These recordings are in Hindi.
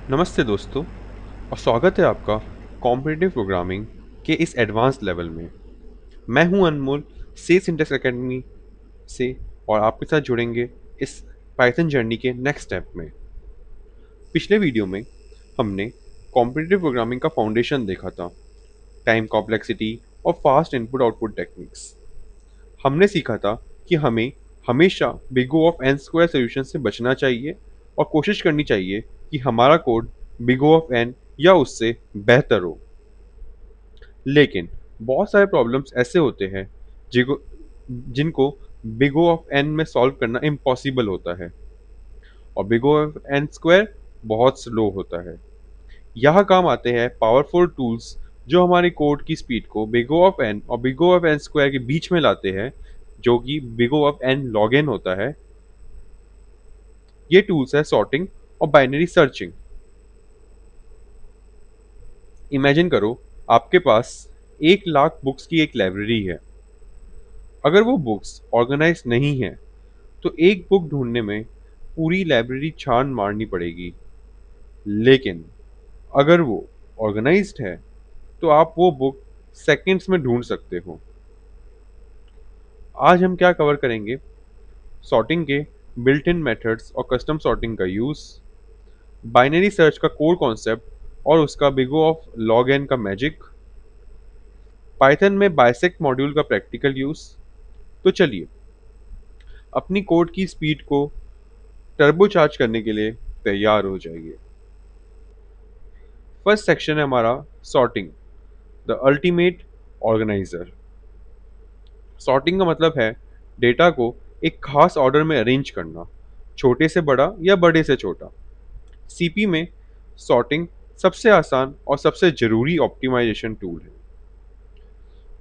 नमस्ते दोस्तों और स्वागत है आपका कॉम्पिटिटिव प्रोग्रामिंग के इस एडवांस लेवल में। मैं हूं अनमोल से सिंटेक्स एकेडमी से और आपके साथ जुड़ेंगे इस पाइथन जर्नी के नेक्स्ट स्टेप में। पिछले वीडियो में हमने कॉम्पिटिटिव प्रोग्रामिंग का फाउंडेशन देखा था, टाइम कॉम्प्लेक्सिटी और फास्ट इनपुट आउटपुट टेक्निक्स। हमने सीखा था कि हमें हमेशा big O of n square solution से बचना चाहिए और कोशिश करनी चाहिए कि हमारा code big O of n या उससे बेहतर हो। लेकिन बहुत सारे प्रॉब्लम्स ऐसे होते हैं जिनको जिनको बिग O ऑफ एन में सॉल्व करना इम्पॉसिबल होता है और big O of n square बहुत स्लो होता है। यहाँ काम आते हैं पावरफुल टूल्स जो हमारे कोड की स्पीड को बिग O ऑफ एन और big O of n square के बीच में लाते हैं, जो कि big O of n log n होता है। ये टूल्स है सॉर्टिंग और बाइनरी सर्चिंग। इमेजिन करो आपके पास 1 लाख बुक्स की एक लाइब्रेरी है। अगर वो बुक्स ऑर्गेनाइज नहीं है तो एक बुक ढूंढने में पूरी लाइब्रेरी छान मारनी पड़ेगी। लेकिन अगर वो ऑर्गेनाइज्ड है तो आप वो बुक सेकंड्स में ढूंढ सकते हो। आज हम क्या कवर करेंगे? सॉर्टिंग के बिल्ट इन मेथड्स और कस्टम सॉर्टिंग का यूज़, बाइनरी सर्च का कोर कॉन्सेप्ट और उसका big O of log n का मैजिक, पाइथन में बाइसेक्ट मॉड्यूल का प्रैक्टिकल यूज़। तो चलिए अपनी कोड की स्पीड को टर्बो चार्ज करने के लिए तैयार हो जाइए। फर्स्ट सेक्शन है हमारा sorting, the ultimate organiser. Sorting का मतलब है डेटा को एक खास ऑर्डर में अरेंज करना, छोटे से बड़ा या बड़े से छोटा। सीपी में सॉर्टिंग सबसे आसान और सबसे जरूरी ऑप्टिमाइजेशन टूल है।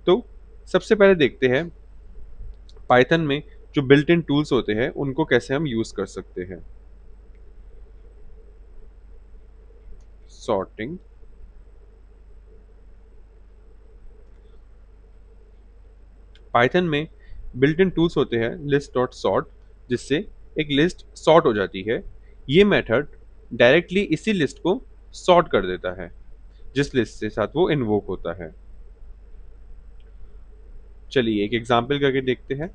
तो सबसे पहले देखते हैं पाइथन में जो बिल्ट इन टूल्स होते हैं उनको कैसे हम यूज कर सकते हैं। सॉर्टिंग, पाइथन में बिल्ट इन टूल्स होते हैं लिस्ट डॉट सॉर्ट, जिससे एक लिस्ट सॉर्ट हो जाती है। ये मेथड डायरेक्टली इसी लिस्ट को सॉर्ट कर देता है जिस लिस्ट के साथ वो इन्वोक होता है। चलिए एक एग्जांपल करके देखते हैं।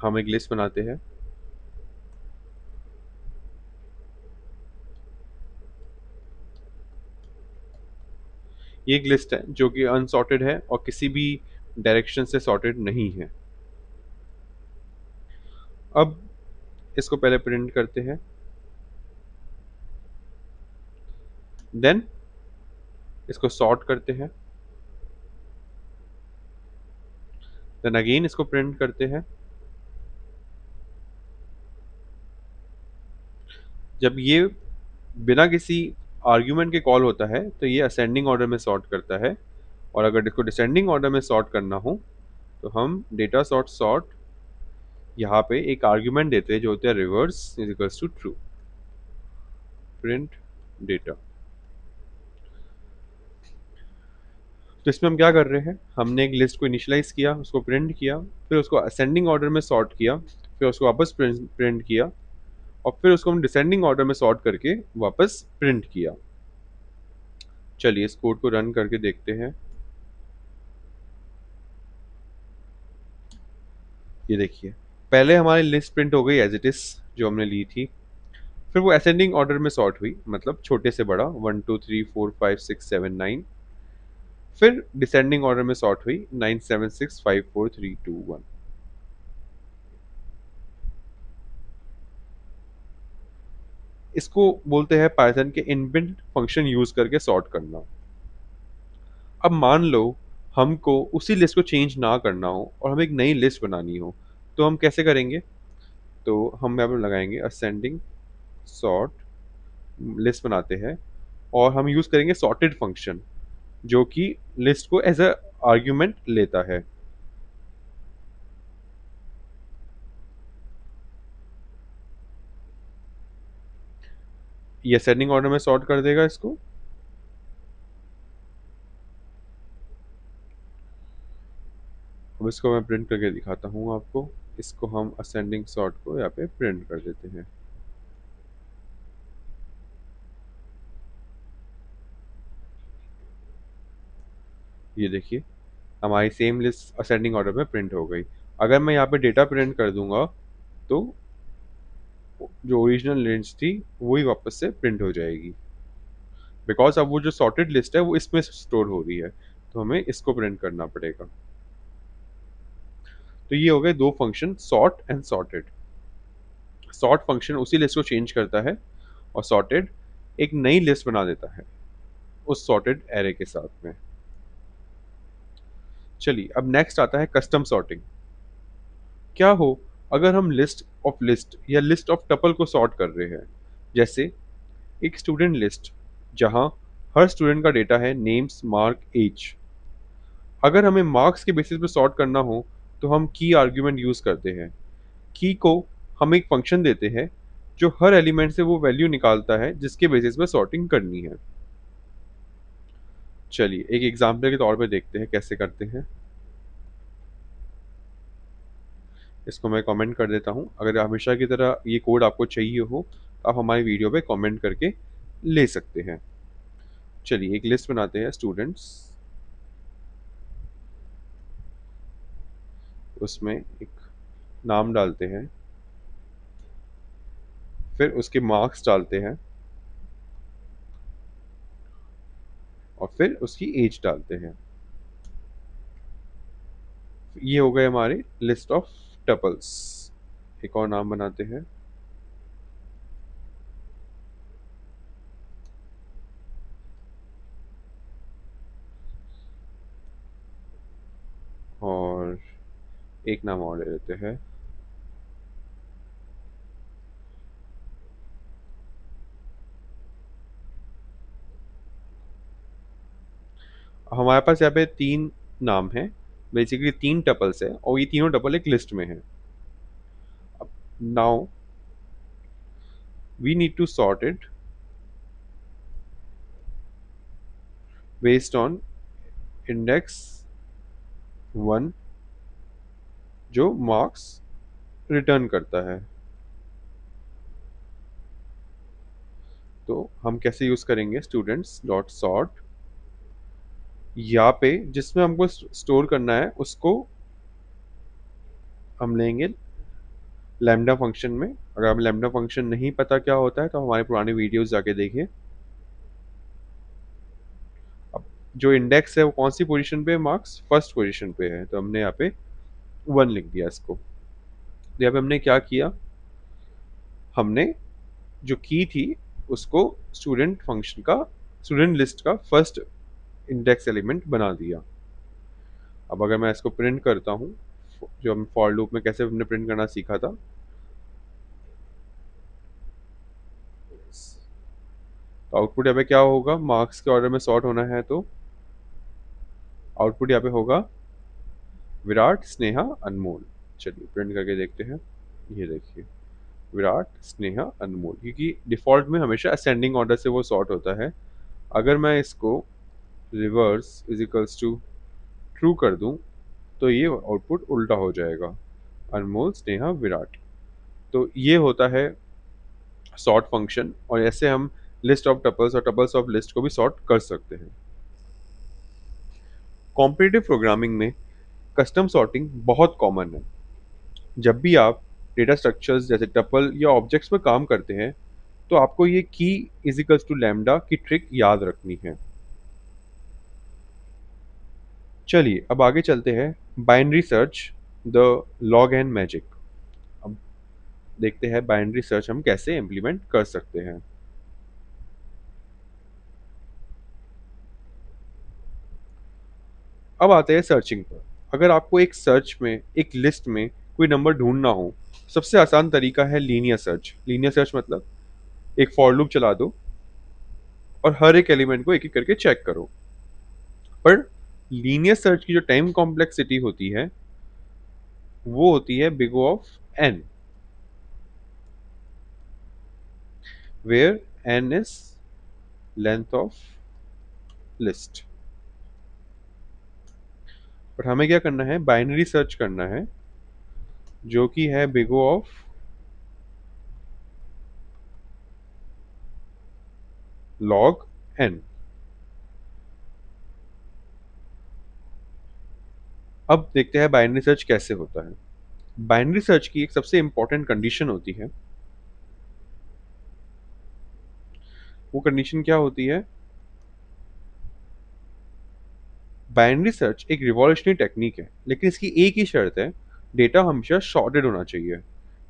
हम एक लिस्ट बनाते हैं। ये एक लिस्ट है जो कि अनसॉर्टेड है और किसी भी डायरेक्शन से सॉर्टेड नहीं है। अब इसको पहले प्रिंट करते हैं, देन इसको सॉर्ट करते हैं, देन अगेन इसको प्रिंट करते हैं। जब ये बिना किसी आर्ग्यूमेंट के कॉल होता है तो ये असेंडिंग ऑर्डर में सॉर्ट करता है, और अगर इसको डिसेंडिंग ऑर्डर में सॉर्ट करना हो तो हम डेटा सॉर्ट सॉर्ट यहाँ पे एक आर्ग्यूमेंट देते हैं जो होता है reverse is equals to true, print data. तो इसमें हम क्या कर रहे हैं, हमने एक लिस्ट को इनिशियलाइज किया, उसको प्रिंट किया, फिर उसको असेंडिंग ऑर्डर में सॉर्ट किया, फिर उसको वापस प्रिंट किया, और फिर उसको हम डिसेंडिंग ऑर्डर में सॉर्ट करके वापस प्रिंट किया। चलिए इस कोड को रन करके देखते हैं। ये देखिए पहले हमारी लिस्ट प्रिंट हो गई एज इट इज जो हमने ली थी, फिर वो असेंडिंग ऑर्डर में सॉर्ट हुई, मतलब छोटे से बड़ा 1 2 3 4 5 6 7 9, फिर डिसेंडिंग ऑर्डर में सॉर्ट हुई 9 7 6 5 4 3 2 1। इसको बोलते हैं पाइथन के इनबिल्ट फंक्शन यूज करके सॉर्ट करना। अब मान लो हमको उसी लिस्ट को चेंज ना करना हो और हमें एक नई लिस्ट बनानी हो, तो हम कैसे करेंगे? तो हम यहाँ पर लगाएंगे असेंडिंग सॉर्ट, लिस्ट बनाते हैं और हम यूज करेंगे सॉर्टेड फंक्शन जो कि लिस्ट को एज अ आर्ग्यूमेंट लेता है। ये असेंडिंग ऑर्डर में सॉर्ट कर देगा इसको। अब इसको मैं प्रिंट करके दिखाता हूँ आपको। इसको हम असेंडिंग सॉर्ट को यहाँ पे प्रिंट कर देते हैं। ये देखिए हमारी सेम लिस्ट असेंडिंग ऑर्डर में प्रिंट हो गई। अगर मैं यहाँ पे डेटा प्रिंट कर दूंगा तो जो ओरिजिनल लिस्ट थी वही वापस से प्रिंट हो जाएगी, बिकॉज अब वो जो सॉर्टेड लिस्ट है वो इसमें स्टोर हो रही है, तो हमें इसको प्रिंट करना पड़ेगा। तो ये हो गए दो function, sort and sorted. Sort function उसी लिस्ट को चेंज करता है और सॉर्टेड एक नई लिस्ट बना देता है उस सॉर्टेड एरे के साथ में। चलिए अब नेक्स्ट आता है कस्टम सॉर्टिंग। क्या हो अगर हम लिस्ट ऑफ लिस्ट या लिस्ट ऑफ टपल को सॉर्ट कर रहे हैं, जैसे एक स्टूडेंट लिस्ट जहां हर स्टूडेंट का डेटा है नेम्स मार्क एज। अगर हमें मार्क्स के बेसिस पे सॉर्ट करना हो तो हम की आर्ग्यूमेंट यूज करते हैं। की को हम एक फंक्शन देते हैं जो हर एलिमेंट से वो वैल्यू निकालता है जिसके बेसिस पे सॉर्टिंग करनी है। चलिए एक एग्जाम्पल के तौर पे देखते हैं कैसे करते हैं। इसको मैं कमेंट कर देता हूँ। अगर हमेशा की तरह ये कोड आपको चाहिए हो तो आप हमारी वीडियो पे कमेंट करके ले सकते हैं। चलिए एक लिस्ट बनाते हैं स्टूडेंट्स, उसमें एक नाम डालते हैं, फिर उसके मार्क्स डालते हैं और फिर उसकी एज डालते हैं। ये हो गए हमारे लिस्ट ऑफ टपल्स। एक और नाम बनाते हैं और एक नाम और ले लेते हैं। हमारे पास यहाँ पे तीन नाम है, बेसिकली तीन टपल्स है और ये तीनों टपल एक लिस्ट में है। अब now we need to sort it based on index one जो मार्क्स रिटर्न करता है। तो हम कैसे यूज करेंगे स्टूडेंट्स डॉट सॉर्ट, यहाँ पे जिसमें हमको स्टोर करना है उसको हम लेंगे लैम्डा फंक्शन में। अगर आप लैम्डा फंक्शन नहीं पता क्या होता है तो हमारे पुराने वीडियोस जाके देखिए। अब जो इंडेक्स है वो कौन सी पोजीशन पे है, मार्क्स फर्स्ट पोजीशन पे है, तो हमने यहाँ पे वन लिख दिया इसको। तो यहाँ पे हमने क्या किया, हमने जो की थी उसको स्टूडेंट फंक्शन का, स्टूडेंट लिस्ट का फर्स्ट इंडेक्स एलिमेंट बना दिया। अब अगर मैं इसको प्रिंट करता हूँ, जो हम फॉर लूप में कैसे हमने प्रिंट करना सीखा था, तो आउटपुट यहाँ पे क्या होगा, मार्क्स के ऑर्डर में सॉर्ट होना है तो आउटपुट यहाँ पे होगा विराट स्नेहा अनमोल। चलिए प्रिंट करके देखते हैं। ये देखिए विराट स्नेहा अनमोल, क्योंकि डिफॉल्ट में हमेशा असेंडिंग ऑर्डर से वो सॉर्ट होता है। अगर मैं इसको reverse is equals to true कर दूं तो ये आउटपुट उल्टा हो जाएगा, अनमोल स्नेहा विराट। तो ये होता है सॉर्ट फंक्शन, और ऐसे हम लिस्ट ऑफ टपल्स और टपल्स ऑफ लिस्ट को भी सॉर्ट कर सकते हैं। कॉम्पिटिटिव प्रोग्रामिंग में कस्टम सॉर्टिंग बहुत कॉमन है। जब भी आप डेटा स्ट्रक्चर्स जैसे टपल या ऑब्जेक्ट्स पर काम करते हैं तो आपको ये की इजिकल्स टू लैम्डा की ट्रिक याद रखनी है। चलिए अब आगे चलते हैं, binary search the log and magic. अब देखते हैं बाइनरी सर्च हम कैसे इम्प्लीमेंट कर सकते हैं। अब आते हैं सर्चिंग पर। अगर आपको एक सर्च में एक लिस्ट में कोई नंबर ढूंढना हो, सबसे आसान तरीका है लीनियर सर्च। लीनियर सर्च मतलब एक फॉर लूप चला दो और हर एक एलिमेंट को एक एक करके चेक करो। पर लीनियर सर्च की जो टाइम कॉम्प्लेक्सिटी होती है वो होती है big O of n, where n is length of list. पर हमें क्या करना है, बाइनरी सर्च करना है जो कि है big O of log n. अब देखते हैं बाइनरी सर्च कैसे होता है। बाइनरी सर्च की एक सबसे इंपॉर्टेंट कंडीशन होती है। वो कंडीशन क्या होती है? बाइनरी सर्च एक रिवॉल्यूशनरी टेक्निक है, लेकिन इसकी एक ही शर्त है, डेटा हमेशा सॉर्टेड होना चाहिए।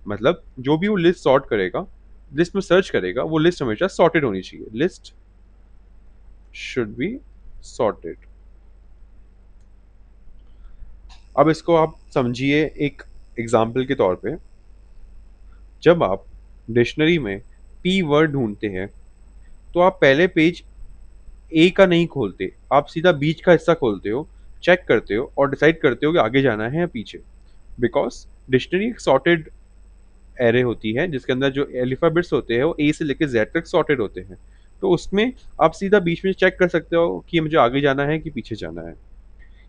मतलब जो भी वो लिस्ट सॉर्ट करेगा, लिस्ट में सर्च करेगा, वो लिस्ट हमेशा सॉर्टेड होनी चाहिए। List should be sorted. अब इसको आप समझिए एक एग्जाम्पल के तौर पे। जब आप डिक्शनरी में पी वर्ड ढूंढते हैं, तो आप पहले पेज ए का नहीं खोलते, आप सीधा बीच का हिस्सा खोलते हो, चेक करते हो और डिसाइड करते हो कि आगे जाना है या पीछे। बिकॉज डिक्शनरी एक सॉर्टेड एरे होती है, जिसके अंदर जो अल्फाबेट्स होते हैं वो ए से लेकर जेड तक सॉर्टेड होते हैं। तो उसमें आप सीधा बीच में चेक कर सकते हो कि मुझे आगे जाना है कि पीछे जाना है।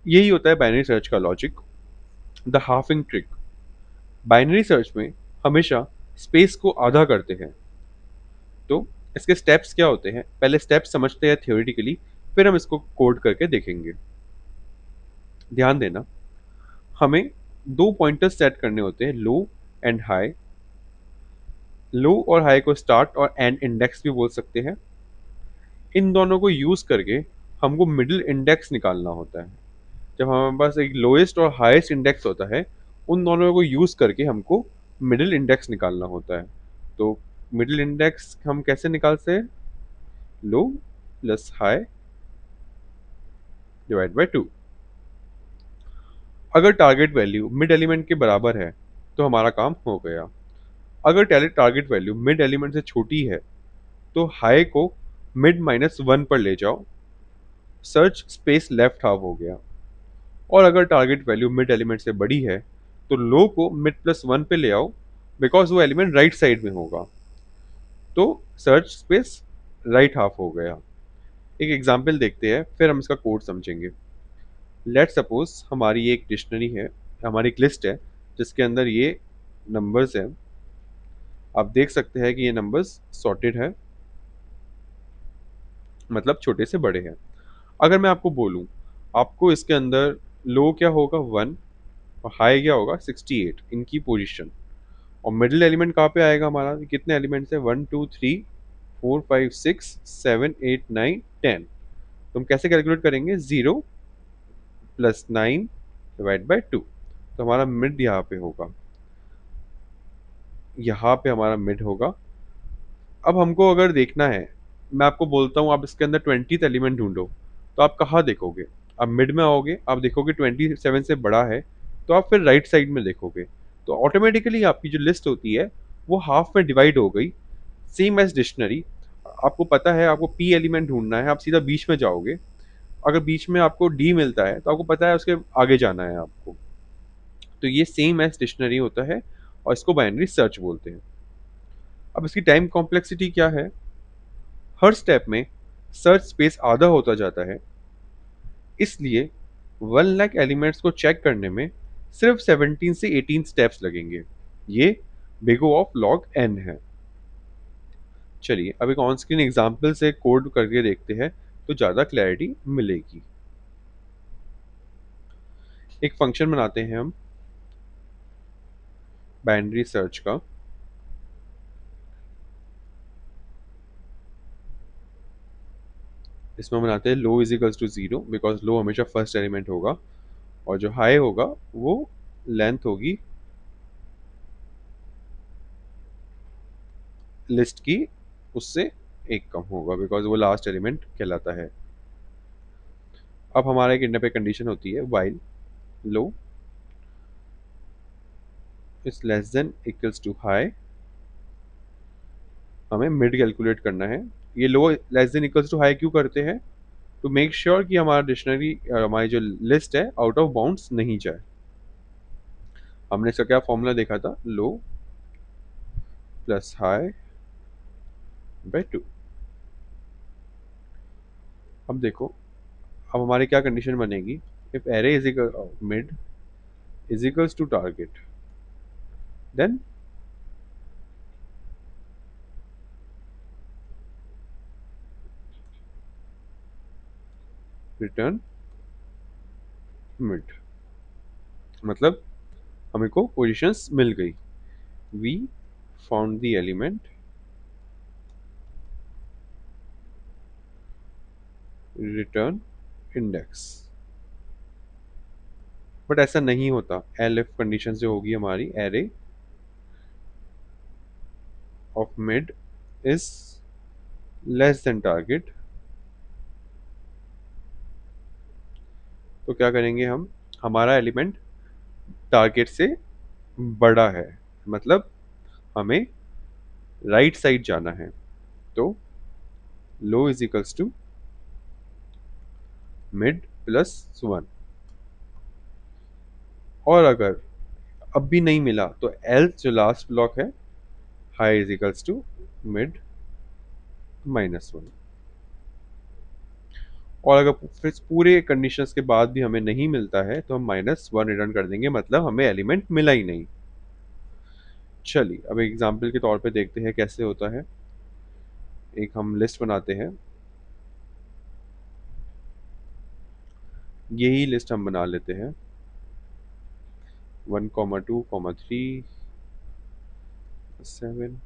यही होता है बाइनरी सर्च का logic, the halving trick. Binary search में हमेशा स्पेस को आधा करते हैं। तो इसके स्टेप्स क्या होते हैं, पहले स्टेप्स समझते हैं थियोरेटिकली, फिर हम इसको कोड करके देखेंगे। ध्यान देना, हमें दो पॉइंटर्स सेट करने होते हैं, लो एंड हाई। लो और हाई को स्टार्ट और एंड इंडेक्स भी बोल सकते हैं। इन दोनों को यूज करके हमको मिडिल इंडेक्स निकालना होता है। जब हमारे पास एक लोएस्ट और हाईएस्ट इंडेक्स होता है, उन दोनों को यूज करके हमको मिडिल इंडेक्स निकालना होता है। तो मिडिल इंडेक्स हम कैसे निकालते हैं? लो प्लस हाई डिवाइड बाय 2। अगर टारगेट वैल्यू मिड एलिमेंट के बराबर है तो हमारा काम हो गया। अगर टारगेट वैल्यू मिड एलिमेंट से छोटी है तो हाई को मिड माइनस वन पर ले जाओ, सर्च स्पेस लेफ्ट हाफ हो गया। और अगर टारगेट वैल्यू मिड एलिमेंट से बड़ी है तो लो को मिड प्लस वन पे ले आओ, बिकॉज वो एलिमेंट राइट साइड में होगा, तो सर्च स्पेस राइट हाफ हो गया। एक एग्जाम्पल देखते हैं, फिर हम इसका कोड समझेंगे। लेट सपोज हमारी एक डिक्शनरी है, हमारी एक लिस्ट है, जिसके अंदर ये नंबर्स हैं। आप देख सकते हैं कि ये नंबर्स सॉर्टेड है, मतलब छोटे से बड़े हैं। अगर मैं आपको बोलूं, आपको इसके अंदर लो क्या होगा 1 और हाई क्या होगा 68, इनकी पोजीशन। और मिडिल एलिमेंट कहाँ पे आएगा हमारा, कितने एलिमेंट्स है 1 2 3 4 5 6 7 8 9 10। तो हम कैसे कैलकुलेट करेंगे, 0 + 9 डिवाइड बाय 2। तो हमारा मिड यहाँ पे होगा, यहाँ पे हमारा मिड होगा। अब हमको अगर देखना है, मैं आपको बोलता हूँ आप इसके अंदर 20th एलिमेंट ढूंढो, तो आप कहाँ देखोगे? आप मिड में आओगे, आप देखोगे 27 से बड़ा है, तो आप फिर राइट साइड में देखोगे। तो ऑटोमेटिकली आपकी जो लिस्ट होती है वो हाफ में डिवाइड हो गई। सेम एज डिक्शनरी, आपको पता है आपको पी एलिमेंट ढूंढना है, आप सीधा बीच में जाओगे। अगर बीच में आपको डी मिलता है तो आपको पता है उसके आगे जाना है आपको। तो ये सेम एज डिक्शनरी होता है और इसको बाइनरी सर्च बोलते हैं। अब इसकी टाइम कॉम्प्लेक्सिटी क्या है? हर स्टेप में सर्च स्पेस आधा होता जाता है, इसलिए 1 लाख एलिमेंट्स को चेक करने में सिर्फ 17 से 18 स्टेप्स लगेंगे। ये big O of log n है। चलिए अब एक ऑन स्क्रीन एग्जाम्पल से कोड करके देखते हैं, तो ज़्यादा क्लैरिटी मिलेगी। एक फंक्शन बनाते हैं हम बाइनरी सर्च का। इसमें बनाते हैं लो इजिकल्स टू जीरो, बिकॉज लो हमेशा फर्स्ट एलिमेंट होगा, और जो हाई होगा वो लेंथ होगी लिस्ट की, उससे एक कम होगा, बिकॉज वो लास्ट एलिमेंट कहलाता है। अब हमारा एक इंटर पे कंडीशन होती है, while low is less than equals to high. हमें मिड कैलकुलेट करना है। ये low less than equals to high क्यों करते हैं? टू मेक श्योर कि हमारा डिक्शनरी, हमारी जो लिस्ट है आउट ऑफ बाउंड्स नहीं जाए। हमने इसका क्या फॉर्मूला देखा था, लो प्लस हाई बाय 2। अब देखो, अब हमारी क्या कंडीशन बनेगी, if array is equal mid is equals to target, then return mid. मतलब हमें को पोजीशंस मिल गई। We found the element, return index. But ऐसा नहीं होता। एल एफ कंडीशन जो होगी हमारी, array of mid is less than target, तो क्या करेंगे हम, हमारा एलिमेंट टारगेट से बड़ा है, मतलब हमें राइट साइड जाना है, तो low is equals to mid plus one. और अगर अब भी नहीं मिला तो एल जो लास्ट ब्लॉक है, high is equals to mid minus one. और अगर फिर पूरे कंडीशंस के बाद भी हमें नहीं मिलता है तो हम माइनस वन रिटर्न कर देंगे, मतलब हमें एलिमेंट मिला ही नहीं। चलिए अब एग्जाम्पल के तौर पे देखते हैं कैसे होता है। एक हम लिस्ट बनाते हैं, यही लिस्ट हम बना लेते हैं, 1,2,3,7।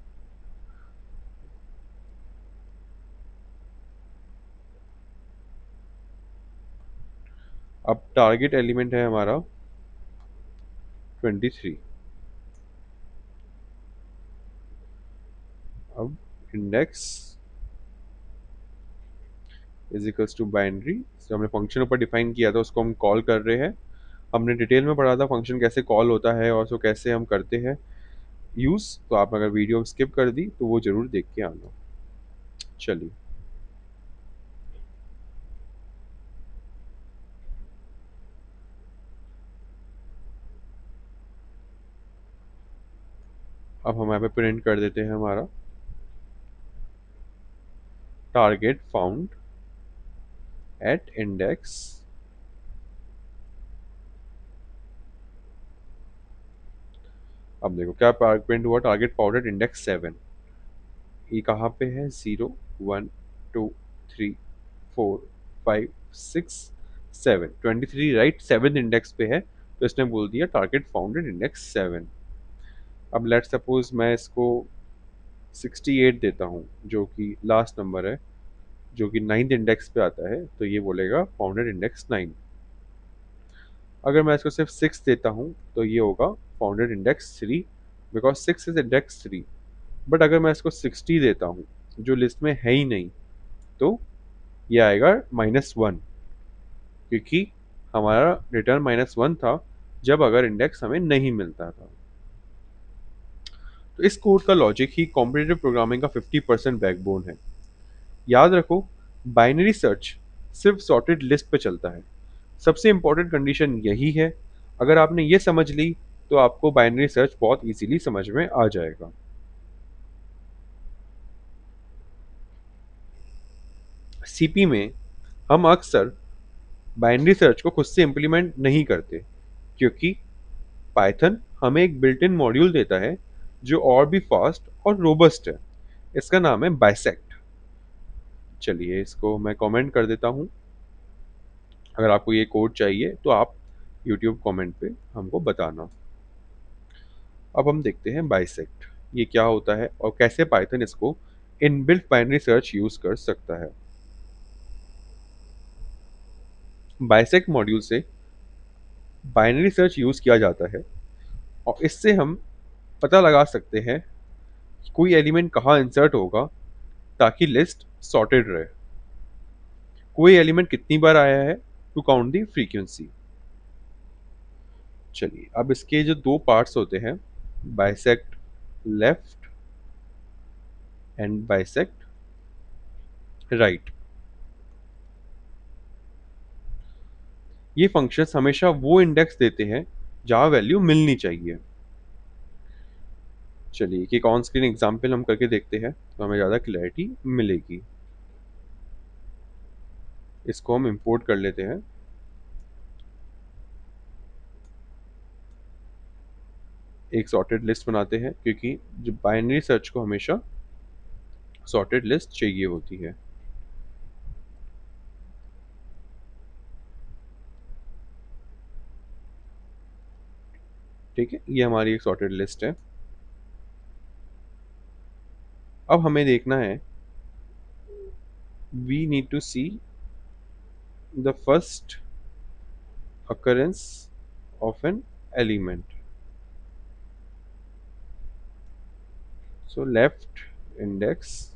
अब टारगेट एलिमेंट है हमारा 23। अब index is equals to binary, जो हमने फंक्शन ऊपर डिफाइन किया था उसको हम कॉल कर रहे हैं। हमने डिटेल में पढ़ा था फंक्शन कैसे कॉल होता है और उसको कैसे हम करते हैं यूज़, तो आप अगर वीडियो स्किप कर दी तो वो जरूर देख के आना। चलिए अब हम यहाँ पे प्रिंट कर देते हैं हमारा टारगेट फाउंड एट इंडेक्स अब देखो क्या प्रिंट हुआ, टारगेट फाउंड एट इंडेक्स 7। ये कहाँ पे है, 0, 1, 2, 3, 4, 5, 6, 7, 23 राइट, 7th इंडेक्स पे है, तो इसने बोल दिया टारगेट फाउंड एट इंडेक्स 7। अब लेट सपोज मैं इसको 68 देता हूँ जो कि लास्ट नंबर है, जो कि 9th इंडेक्स पे आता है, तो ये बोलेगा फाउंडेड इंडेक्स 9। अगर मैं इसको सिर्फ 6 देता हूँ तो ये होगा founded index 3, because 6 is index 3। But अगर मैं इसको 60 देता हूँ जो लिस्ट में है ही नहीं, तो ये आएगा -1, क्योंकि हमारा रिटर्न -1 था जब अगर इंडेक्स हमें नहीं मिलता था। तो इस कोड का लॉजिक ही कॉम्पिटिटिव प्रोग्रामिंग का 50% बैकबोन है। याद रखो, बाइनरी सर्च सिर्फ सॉर्टेड लिस्ट पे चलता है। सबसे इंपॉर्टेंट कंडीशन यही है। अगर आपने ये समझ ली तो आपको बाइनरी सर्च बहुत इजीली समझ में आ जाएगा। सीपी में हम अक्सर बाइनरी सर्च को खुद से इम्प्लीमेंट नहीं करते, क्योंकि पाइथन हमें एक बिल्ट इन मॉड्यूल देता है जो और भी फास्ट और रोबस्ट है। इसका नाम है बाइसेक्ट। चलिए इसको मैं कमेंट कर देता हूँ। अगर आपको ये कोड चाहिए तो आप यूट्यूब कमेंट पे हमको बताना। अब हम देखते हैं बाइसेक्ट, ये क्या होता है और कैसे पाइथन इसको इनबिल्ट बाइनरी सर्च यूज कर सकता है। बाइसेक्ट मॉड्यूल से बाइनरी सर्च यूज किया जाता है और इससे हम पता लगा सकते हैं कि कोई एलिमेंट कहाँ इंसर्ट होगा ताकि लिस्ट सॉर्टेड रहे। कोई एलिमेंट कितनी बार आया है, टू काउंट दी फ्रीक्वेंसी। चलिए अब इसके जो दो पार्ट्स होते हैं, bisect left and bisect right, ये फंक्शंस हमेशा वो इंडेक्स देते हैं जहां वैल्यू मिलनी चाहिए। चलिए एक ऑन स्क्रीन एग्जांपल हम करके देखते हैं तो हमें ज़्यादा क्लैरिटी मिलेगी। इसको हम इंपोर्ट कर लेते हैं। एक सॉर्टेड लिस्ट बनाते हैं क्योंकि जो बाइनरी सर्च को हमेशा सॉर्टेड लिस्ट चाहिए होती है। ठीक है, ये हमारी एक सॉर्टेड लिस्ट है। अब हमें देखना है, we need to see the first occurrence of an element. So left index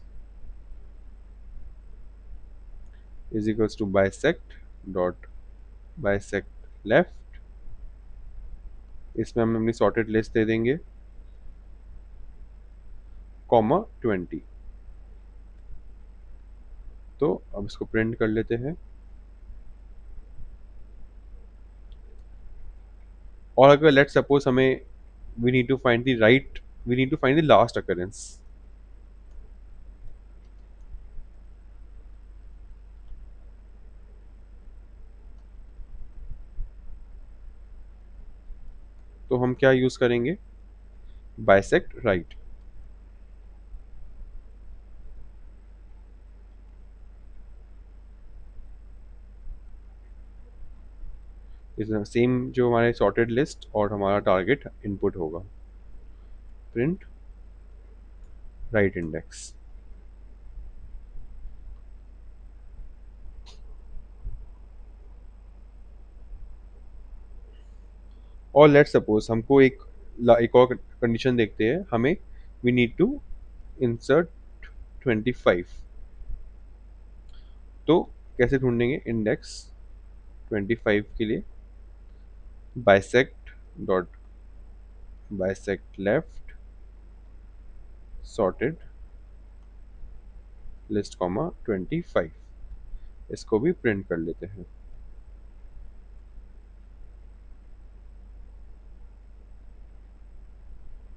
is equals to bisect dot bisect left. इसमें हम अपनी सॉर्टेड लिस्ट दे देंगे, कॉमा 20। तो अब इसको प्रिंट कर लेते हैं। और अगर लेट सपोज हमें we need to find the right, we need to find the last occurrence, तो हम क्या यूज करेंगे, बाइसेक्ट राइट। इस सेम जो हमारे सॉर्टेड लिस्ट और हमारा टारगेट इनपुट होगा, प्रिंट राइट इंडेक्स। और लेट सपोज हमको एक और कंडीशन देखते हैं, हमें वी नीड टू इंसर्ट 25। तो कैसे ढूंढेंगे इंडेक्स 25 के लिए, bisect dot bisect left sorted list comma 25। इसको भी प्रिंट कर लेते हैं।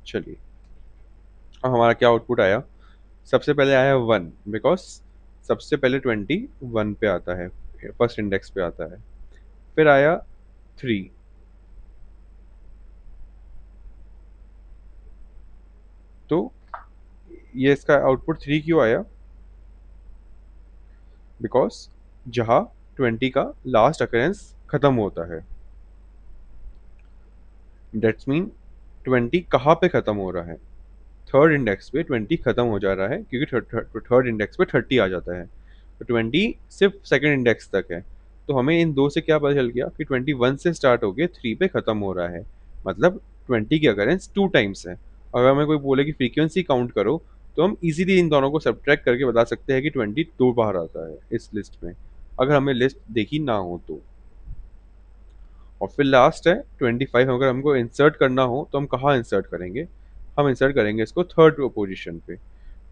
चलिए, अब हमारा क्या आउटपुट आया, सबसे पहले आया 1, बिकॉज सबसे पहले 20 1 पे आता है, फर्स्ट इंडेक्स पे आता है। फिर आया 3, तो ये इसका आउटपुट 3 क्यों आया, बिकॉज जहाँ 20 का लास्ट अकरेंस खत्म होता है, डेट्स मीन 20 कहाँ पे खत्म हो रहा है, थर्ड इंडेक्स पे 20 खत्म हो जा रहा है, क्योंकि थर्ड इंडेक्स पे 30 आ जाता है, तो 20 सिर्फ सेकंड इंडेक्स तक है। तो हमें इन दो से क्या पता चल गया कि 21 से स्टार्ट होके 3 पे खत्म हो रहा है, मतलब 20 की अकरेंस 2 टाइम्स है। अगर हमें कोई बोले कि फ्रीक्वेंसी काउंट करो, तो हम इजीली इन दोनों को सब्ट्रैक्ट करके बता सकते हैं कि 20 दो बार आता है इस लिस्ट में, अगर हमें लिस्ट देखी ना हो तो। और फिर लास्ट है 25, अगर हमको इंसर्ट करना हो तो हम कहाँ इंसर्ट करेंगे, हम इंसर्ट करेंगे इसको थर्ड पोजीशन पे।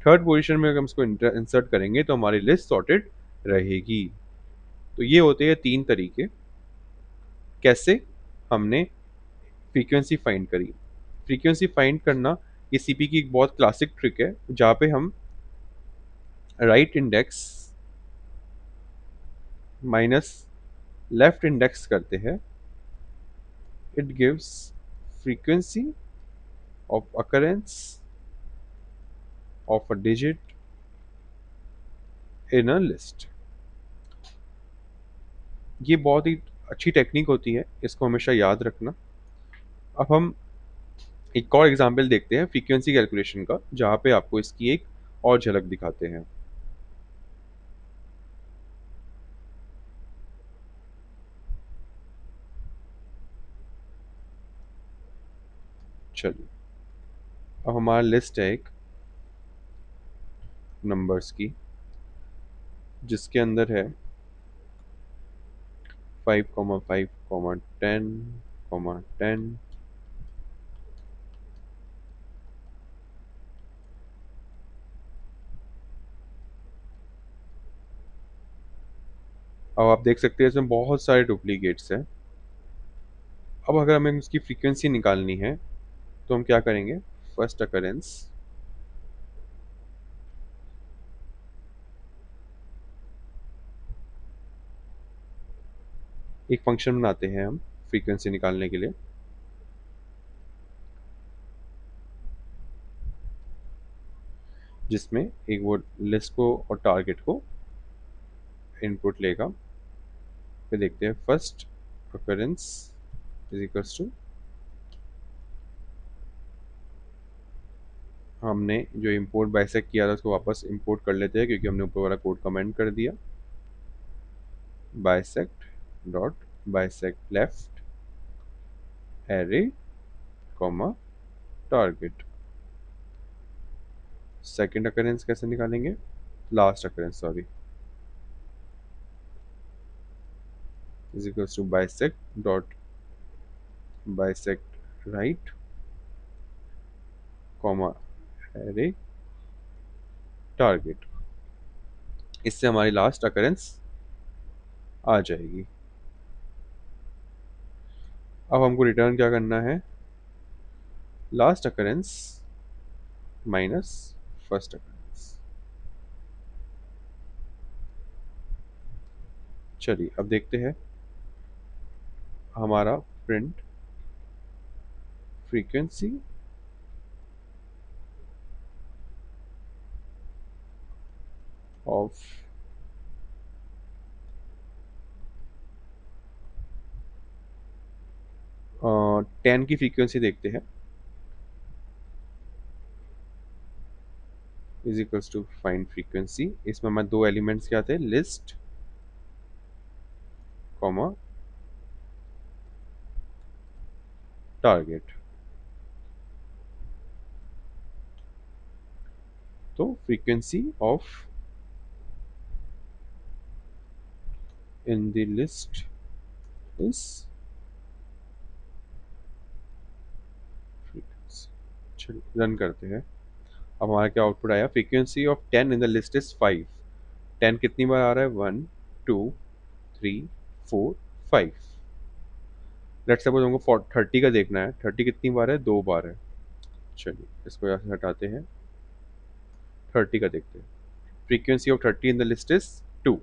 थर्ड पोजीशन में अगर हम इसको इंसर्ट करेंगे तो हमारी लिस्ट सॉर्टेड रहेगी। तो ये होते हैं 3 तरीके कैसे हमने फ्रीक्वेंसी फाइंड करी। फ्रीक्वेंसी फाइंड करना ये सीपी की एक बहुत क्लासिक ट्रिक है, जहाँ पे हम right index minus left index करते हैं, it gives frequency of occurrence of a digit in a list. ये बहुत ही अच्छी टेक्निक होती है, इसको हमेशा याद रखना। अब हम एक और एग्जांपल देखते हैं फ्रीक्वेंसी कैलकुलेशन का, जहाँ पे आपको इसकी एक और झलक दिखाते हैं। चलिए, अब हमारा लिस्ट है एक नंबर्स की, जिसके अंदर है 5,5,10,10। अब आप देख सकते हैं इसमें बहुत सारे डुप्लीकेट्स हैं। अब अगर हमें उसकी फ्रीक्वेंसी निकालनी है तो हम क्या करेंगे, फर्स्ट अकरेंस एक फंक्शन बनाते हैं हम फ्रीक्वेंसी निकालने के लिए, जिसमें एक वो लिस्ट को और टारगेट को इनपुट लेगा। फिर देखते हैं first occurrence is equals to हमने जो इंपोर्ट बाइसेक्ट किया था उसको वापस इंपोर्ट कर लेते हैं, क्योंकि हमने ऊपर वाला कोड कमेंट कर दिया। Bisect dot bisect left array comma target. Second occurrence कैसे निकालेंगे, last occurrence sorry, is equals to bisect dot bisect right comma array target. इससे हमारी लास्ट अकरेंस आ जाएगी। अब हमको रिटर्न क्या करना है, last occurrence minus first occurrence. चलिए अब देखते हैं हमारा प्रिंट फ्रीक्वेंसी ऑफ 10 की फ्रीक्वेंसी देखते हैं, is equals to find frequency. इसमें हमारे दो एलिमेंट्स क्या थे, लिस्ट कॉमा टारगेट। तो frequency of in the list is frequency. चलिए रन करते हैं। अब हमारा क्या आउटपुट आया, frequency of 10 in the list is 5। 10 कितनी बार आ रहा है, 1 2 3 4 5। लेट्स सपोज हमको 30 का देखना है, 30 कितनी बार है, 2 बार है। चलिए इसको यहाँ से हटाते हैं, 30 का देखते हैं। Frequency of 30 in the list is 2।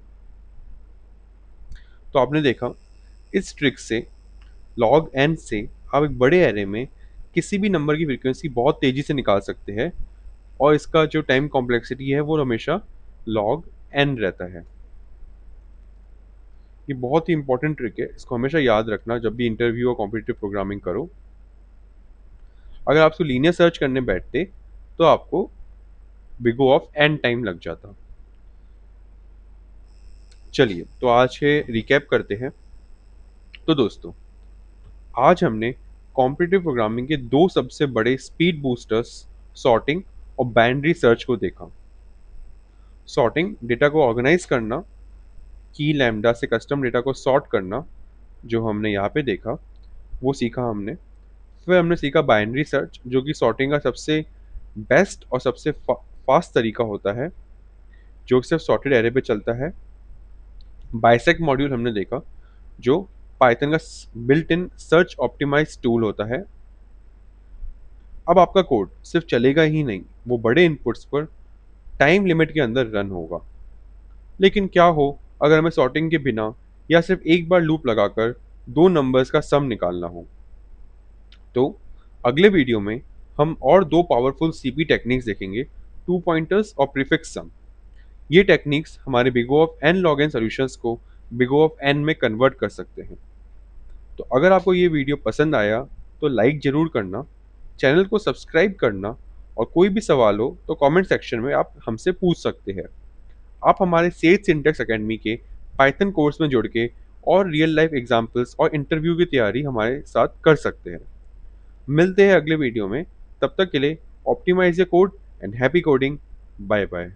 तो आपने देखा इस ट्रिक से, लॉग एन से आप एक बड़े एरे में किसी भी नंबर की फ्रीक्वेंसी बहुत तेजी से निकाल सकते हैं, और इसका जो टाइम कॉम्प्लेक्सिटी है वो हमेशा लॉग एन रहता है। ये बहुत ही इंपॉर्टेंट ट्रिक है, इसको हमेशा याद रखना जब भी इंटरव्यू और कॉम्पिटिटिव प्रोग्रामिंग करो। अगर आप इसको लीनियर सर्च करने बैठते तो आपको big O of n time लग जाता। चलिए तो आज के रिकैप करते हैं। तो दोस्तों, आज हमने कॉम्पिटिटिव प्रोग्रामिंग के दो सबसे बड़े स्पीड बूस्टर्स, सॉर्टिंग और बाइनरी सर्च को देखा। सॉर्टिंग, डेटा को ऑर्गेनाइज करना, की लैम्डा से कस्टम डेटा को सॉर्ट करना, जो हमने यहाँ पे देखा वो सीखा हमने। फिर हमने सीखा बाइनरी सर्च, जो कि सॉर्टिंग का सबसे बेस्ट और सबसे फास्ट तरीका होता है, जो सिर्फ सॉर्टेड एरे पे चलता है। बाइसेक्ट मॉड्यूल हमने देखा, जो पाइथन का built in search optimise tool होता है। अब आपका कोड सिर्फ चलेगा ही नहीं, वो बड़े इनपुट्स पर टाइम लिमिट के अंदर रन होगा। लेकिन क्या हो अगर हमें सॉर्टिंग के बिना या सिर्फ एक बार लूप लगाकर दो नंबर्स का सम निकालना हो? तो अगले वीडियो में हम और दो पावरफुल सीपी टेक्निक्स देखेंगे, टू पॉइंटर्स और प्रीफिक्स सम। ये टेक्निक्स हमारे big O of n log n solutions को बिग O ऑफ एन में कन्वर्ट कर सकते हैं। तो अगर आपको ये वीडियो पसंद आया तो लाइक जरूर करना, चैनल को सब्सक्राइब करना, और कोई भी सवाल हो तो कमेंट सेक्शन में आप हमसे पूछ सकते हैं। आप हमारे सेज सिंटैक्स एकेडमी के पाइथन कोर्स में जुड़ के और रियल लाइफ एग्जाम्पल्स और इंटरव्यू की तैयारी हमारे साथ कर सकते हैं। मिलते हैं अगले वीडियो में, तब तक के लिए optimise your code and happy coding. Bye bye.